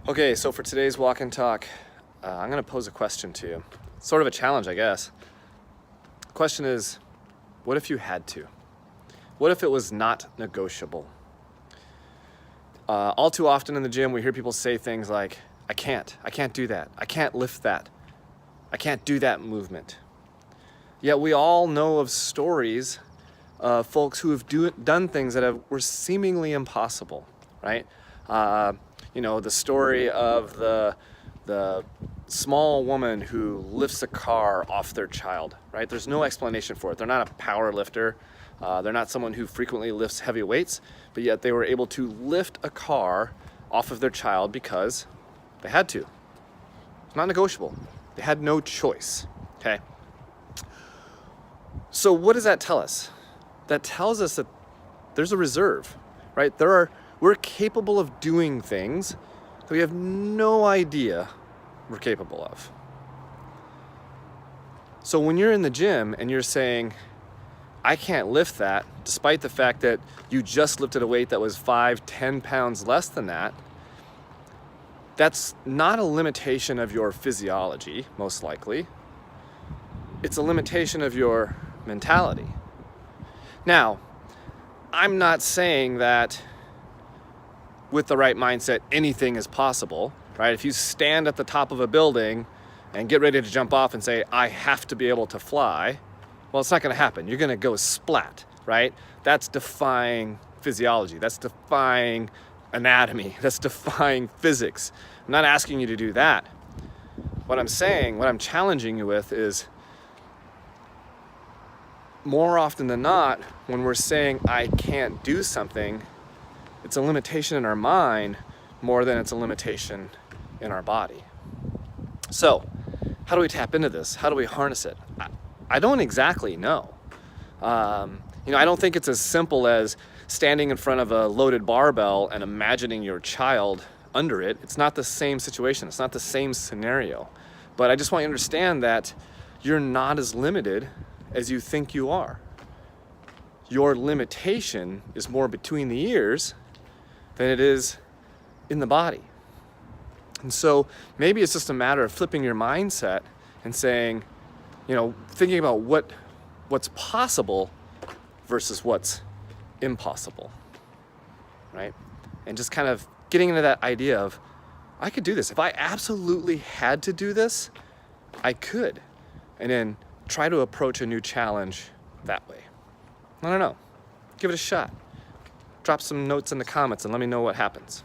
Okay, so for today's walk and talk, I'm going to pose a question to you. Sort of a challenge, I guess. The question is, what if you had to? What if it was not negotiable? All too often in the gym, we hear people say things like, I can't do that. I can't lift that. I can't do that movement. Yet we all know of stories of folks who have done things that were seemingly impossible, right? The story of the small woman who lifts a car off their child, right? There's no explanation for it. They're not a power lifter. They're not someone who frequently lifts heavy weights, but yet they were able to lift a car off of their child because they had to. It's not negotiable. They had no choice, okay? So what does that tell us? That tells us that there's a reserve, right? We're capable of doing things that we have no idea we're capable of. So when you're in the gym and you're saying, I can't lift that, despite the fact that you just lifted a weight that was 5-10 pounds less than that, that's not a limitation of your physiology, most likely. It's a limitation of your mentality. Now, I'm not saying that with the right mindset, anything is possible, right? If you stand at the top of a building and get ready to jump off and say, I have to be able to fly, well, it's not gonna happen. You're gonna go splat, right? That's defying physiology. That's defying anatomy. That's defying physics. I'm not asking you to do that. What I'm challenging you with is, more often than not, when we're saying I can't do something, it's a limitation in our mind more than it's a limitation in our body. So, how do we tap into this? How do we harness it? I don't exactly know. I don't think it's as simple as standing in front of a loaded barbell and imagining your child under it. It's not the same situation. It's not the same scenario. But I just want you to understand that you're not as limited as you think you are. Your limitation is more between the ears than it is in the body. And so maybe it's just a matter of flipping your mindset and saying, thinking about what's possible versus what's impossible, right? And just kind of getting into that idea of, I could do this. If I absolutely had to do this, I could. And then try to approach a new challenge that way. I don't know. Give it a shot. Drop some notes in the comments and let me know what happens.